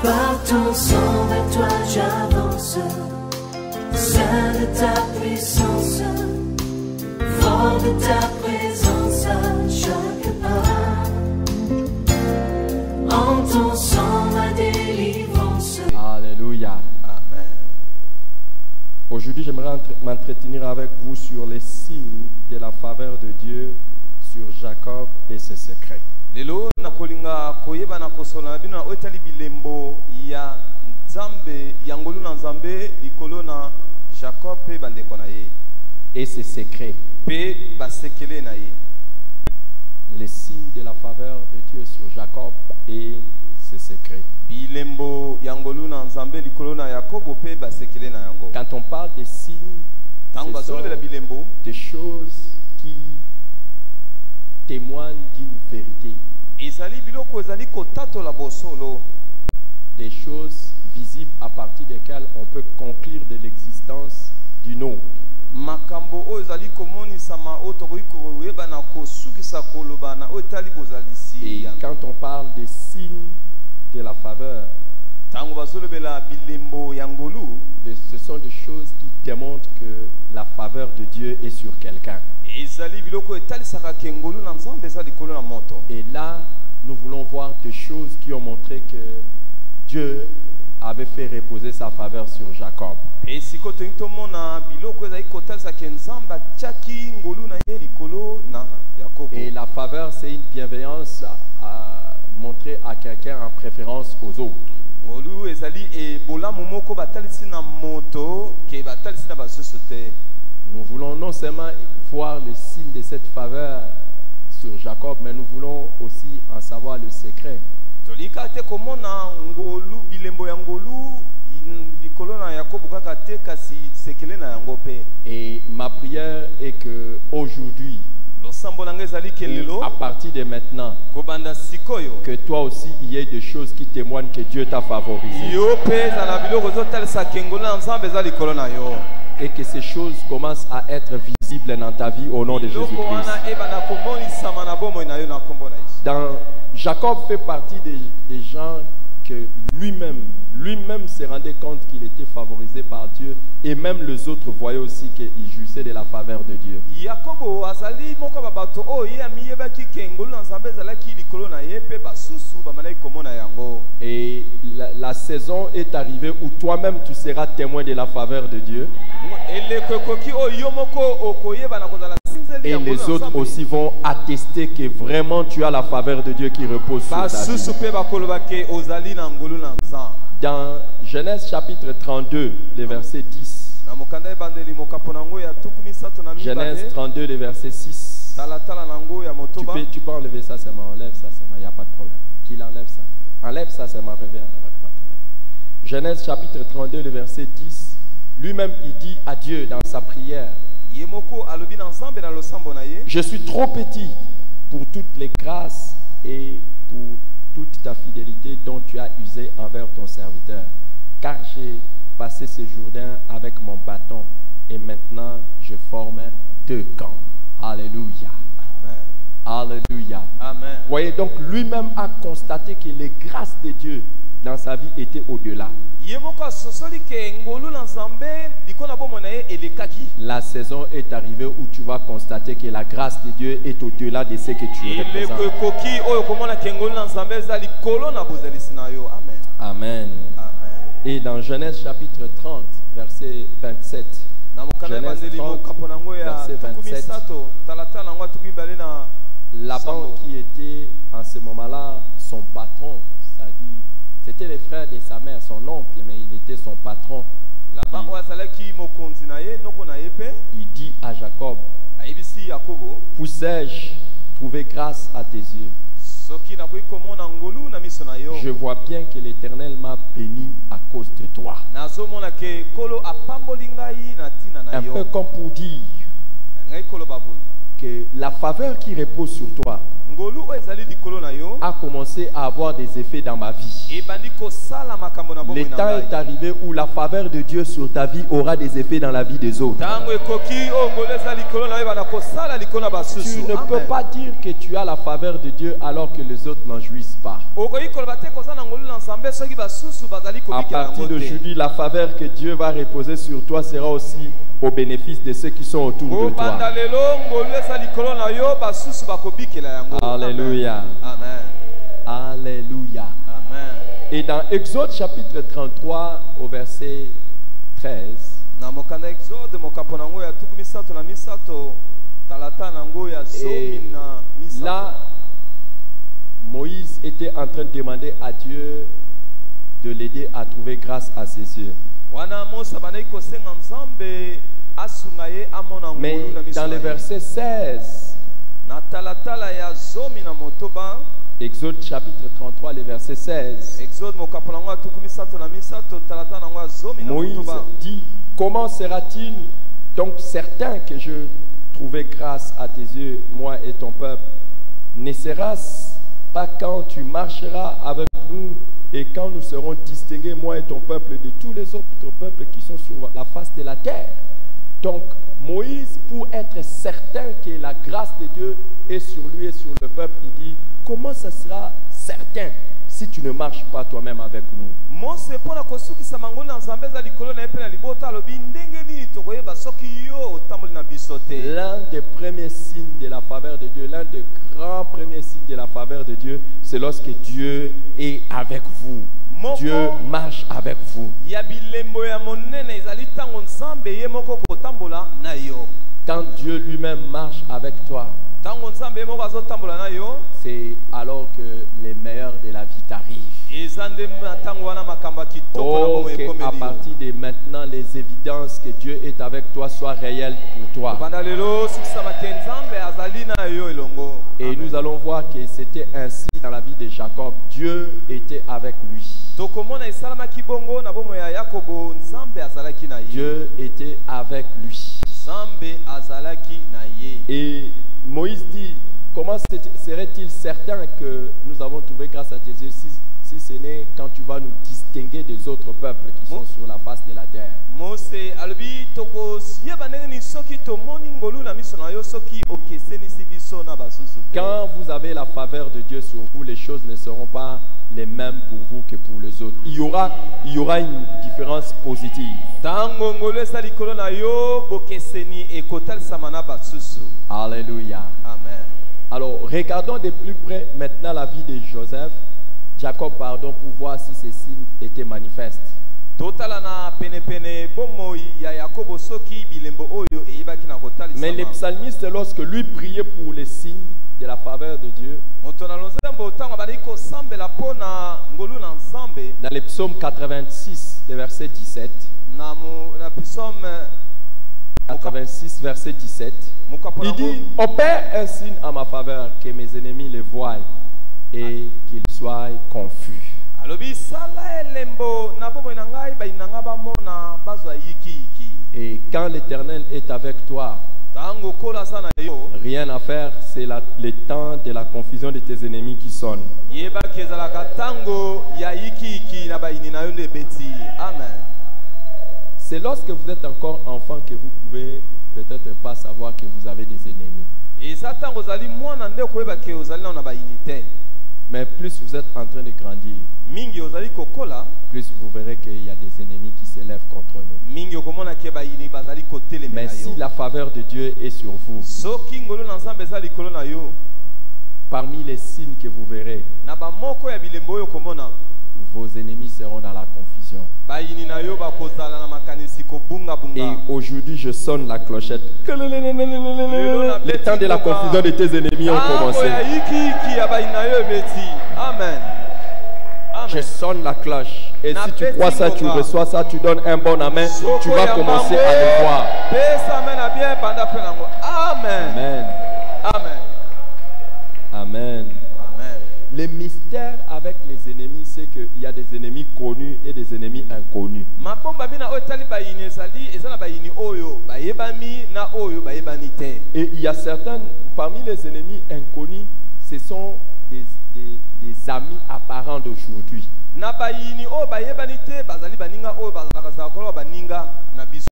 Par ton sang vers toi j'avance, saint de ta puissance, fort de ta présence à chaque pas. En ton sang ma délivrance. Alléluia. Amen. Aujourd'hui, j'aimerais m'entretenir avec vous sur les signes de la faveur de Dieu sur Jacob et ses secrets. Lelo nakolinga koyeba na kosola bino na otali bilembo ya Nzambe yangolu na Nzambe likolo na Jacob pe bandeko na ye Et ses secrets. pe basekele na ye. Les signes de la faveur de Dieu sur Jacob et ses secrets. Bilembo yangolu na Nzambe likolo na Yakobo pe basekele na yango. Quand on parle des signes, Tango ce sont bazolo la bilembo des choses qui témoignent d'une vérité. ezali biloko ezali kotato la bosolo, Des choses visibles à partir desquelles on peut conclure de l'existence d'une autre. makambo oyo ezali komonisama oyo tokoki koyeba na kosukisa koloba na oyo etali bozalisi Et ya. quand on parle des signes de la faveur, Tango bazolobela bilembo ya ngolu, ce sont des choses qui démontrent que la faveur de Dieu est sur quelqu'un. ezali biloko etalisaka ke ngolu na Nzambe eza likolo na moto. Et là, nous voulons voir des choses qui ont montré que Dieu avait fait reposer sa faveur sur Jacob. Pe siko tolingi tomona biloko ezali kotalisa ke Nzambe atiaki ngolu na ye likolo na Yakobo. Et la faveur, c'est une bienveillance à montrer à quelqu'un en préférence aux autres. Ngolu ezali bolamu moko batalisi na moto ke batalisi na basusu te. Nous voulons non seulement voir les signes de cette faveur sur Jacob, mais nous voulons aussi en savoir le secret. Tolika te komona ngolu bilembo ya ngolu likolo na Yakobo kaka te kasi sekele na yango pe. Et ma prière est que aujourd'hui, Losambo nanga ezali ke lelo à partir de maintenant, kobanda sikoyo que toi aussi il y ait des choses qui témoignent que Dieu t'a favorisé. yo pe ezala biloko ezotalisa ke ngolu na Nzambe eza likolo na yo. Et que ces choses commencent à être visibles dans ta vie au nom de Biloko Jésus-Christ. wana ebanda komonisama na bomoi na yo na kombo na Yesu. Jacob fait partie des gens que lui-même se rendait compte qu'il était favorisé par Dieu, et même les autres voyaient aussi qu'il jouissait de la faveur de Dieu. Yakobo azali moko ba bato oyo ye amiyebaki ke ngolu na Nzambe ezalaki likolo na ye pe basusu bamalaki komona yango. Et la saison est arrivée où toi-même tu seras témoin de la faveur de Dieu, Elekokoki oyo yo moko okoyeba na kozala sinzeli et ya ngolu les na autres Nzambe. aussi vont attester que vraiment tu as la faveur de Dieu qui repose sur ta vie. Basusu pe bakoloba ke ozali na ngolu na Nzambe. Dans Genèse chapitre 32, le verset 10. Na mokanda ebandeli mokapo nango ya tuku misato na Genèse mibale. 32, le verset 6. Tala nango ya motoba. Tu peux enlever ça seulement, enlève ça seulement, il n'y a pas de problème. Qu'il enlève ça. Enlève ça seulement, reviens. Genèse chapitre 32, le verset 10. Lui-même, il dit à Dieu dans sa prière, Yemoko alobi na Nzambe na losambo na ye. je suis trop petit pour toutes les grâces et pour toute ta fidélité dont tu as usé envers ton serviteur. Car j'ai passé ce Jourdain avec mon bâton et maintenant je forme 2 camps. Alléluia. Amen. Alléluia. Amen. Voyez, donc lui-même a constaté que les grâces de Dieu dans sa vie étaient au-delà. Yemoko sosoli ke ngolu na Nzambe likona bomo na ye elekaki. La saison est arrivée où tu vas constater que la grâce de Dieu est au-delà de ce que tu représentes. Elekokoki oyo komona ke ngolu na Nzambe eza likolo na bozalisi na yo. Amen. Amen. Amen. Et dans Genèse chapitre 30, verset 27, Na mokanda Genèse ebandeli 30, mokapo nango ya verset tuku 27. misato talatala nango tuku ibale na Laban Sambo. qui était en ce moment-là son patron, c'est-à-dire c'était le frère de sa mère, son oncle, mais il était son patron. Laban oyo azalaki mokonzi na ye noko na ye pe Il dit à Jacob, ayebisi Yakobo puissais-je trouver grâce à tes yeux? soki nakoki komona ngolu na miso na yo. Je vois bien que l'Éternel m'a béni à cause de toi. Nazomona ke kolo apamboli ngai na tina na Un peu yo. comme pour dire Ngai koloba boye que la faveur qui repose sur toi ngolu oyo ezali likolo na yo a commencé à avoir des effets dans ma vie. ebandi kosala makambo na bomoi Le na temps est ngai. arrivé où la faveur de Dieu sur ta vie aura des effets dans la vie des autres. Ntango ekoki oyo ngolu eza likolo na yo ebanda kosala likolo na basusu. Tu ne peux Amen. pas dire que tu as la faveur de Dieu alors que les autres n'en jouissent pas. okoki koloba te kozala na ngolu na nzambe soki basusu bazali À kobikela partir yango te. d'aujourd'hui, la faveur que Dieu va reposer sur toi sera aussi au bénéfice de ceux qui sont autour de kobanda toi. lelo ngolu eza likolo na yo basusu bakobikela yango. Alléluia. Amen. Alléluia. Amen. Et dans Exode chapitre 33 au verset 13, Na mokanda exode mokapo nango ya tuku misato na misato talata nango ya zomi et na misato. là, Moïse était en train de demander à Dieu de l'aider à trouver grâce à ses yeux. Wana Mose bandaki kosenga nzambe asunga ye amona Mais ngolu na miso dans na le ye. verset 16, Na talatala ya zomi na motoba Exode chapitre 33, le verset 16, exode mokapo nango ya tuku misato na misato talata nango ya zomi na Moïse motoba. dit, comment sera-t-il donc certain que je trouvais grâce à tes yeux, moi et ton peuple? Ne sera-ce pas quand tu marcheras avec nous et quand nous serons distingués, moi et ton peuple, de tous les autres peuples qui sont sur la face de la terre? Donc, Moïse, pour être certain que la grâce de Dieu est sur lui et sur le peuple, il dit, comment ça sera certain si tu ne marches pas toi-même avec nous? Mose mpona kosukisa mangolu na nzambe eza likolo na ye mpe na libota alobi ndenge nini tokoyeba soki yo otamboli na biso te. L'un des premiers signes de la faveur de Dieu, l'un des grands premiers signes de la faveur de Dieu, c'est lorsque Dieu est avec vous. Moko Dieu marche avec vous. ya bilembo ya monene ezali ntango nzambe ye moko kotambola na yo. Quand Dieu lui-même marche avec toi, Ntango nzambe ye moko azotambola na yo c'est alors que les meilleurs de la vie t'arrivent. eza nde na ntango wana makambo ya kitoko na Oh, bongo que à ekomeli yo. partir de maintenant, les évidences que Dieu est avec toi soient réelles pour toi. banda lelo sukisa bate nzambe azali na yo elongo. Et Amen. nous allons voir que c'était ainsi dans la vie de Jacob. Dieu était avec lui. tokomona esalamaki bongo na bomoi ya yakobo nzambe azalaki na ye. Dieu était avec lui. nzambe azalaki na ye. Et Moïse dit, comment serait-il certain que nous avons trouvé grâce à tes yeux si ce n'est quand tu vas nous distinguer des autres peuples qui sont sur la face de la terre? Mose alobi tokoyeba ndenge nini soki tomoni ngolu na miso na yo soki okesenisi biso na basusu te. Quand vous avez la faveur de Dieu sur vous, les choses ne seront pas les mêmes pour vous que pour les autres. Il y aura une différence positive. Ntango ngolu eza likolo na yo bokeseni ekotalisama na basusu. Alléluia. Amen. Alors, regardons de plus près maintenant la vie de Jacob, pardon, pour voir si ces signes étaient manifestes. totala na penepene bomoi ya yakobo soki bilembo oyo eyebaki na Mais le kotalisama. psalmiste, lorsque lui priait pour les signes de la faveur de Dieu, moto na lozembo ntango abandaki kosambela mpo na ngolu na nzambe dans le psaume 86, le verset 17, na psaume 86, verset 17, mokapo il dit, opère un signe à ma faveur, que mes ennemis le voient et qu'ils soient confus. alobi sala elembo na bomoi na ngai bayinanga bamona bazwa yikiyiki. Et quand l'Éternel est avec toi, Ntango kola aza na yo rien à faire, c'est le temps de la confusion de tes ennemis qui sonne. yebaki ezalaka ntango ya yikiyiki na bayini na yo nde ebeti. Amen. C'est lorsque vous êtes encore enfant que vous pouvez peut-être pas savoir que vous avez des ennemis. eza ntango ozali mwana nde koyeba ke ozali nao na bayini te. Mais plus vous êtes en train de grandir, mingi ozali kokola plus vous verrez qu'il y a des ennemis qui s'élèvent contre nous. mingi okomona ke bayini bazali Mais kotelemela si yo. la faveur de Dieu est sur vous, soki ngolu na nzambe eza likolo na yo parmi les signes que vous verrez, na bamoko ya bilembo oyo okomona vos ennemis seront dans la confusion. bayini na yo bakozala na makanisi Et kobungabunga. aujourd'hui, je sonne la clochette. Le temps de la confusion de tes ennemis ont Ntango commencé. ya yikiyiki ya bayini na yo ebeti. Amen. Je Amen. sonne la cloche. Et Na si tu pesi crois ça, tu ngonga. reçois ça, tu donnes un bon amen, tu vas commencer à le voir. pesa amen na bien banda pe nango. Amen. Amen. Amen. Amen. Amen. Le mystère avec les des ennemis, c'est qu'il y a des ennemis connus et des ennemis inconnus. mabomba bina oyo etali bayini ezali eza na bayini oyo bayebami na oyo bayebani te. Et il y a certains, parmi les ennemis inconnus, ce sont des amis apparents d'aujourd'hui. Na bayini oyo bayebani te bazali baninga oyo bazalaka koloba baninga na biso.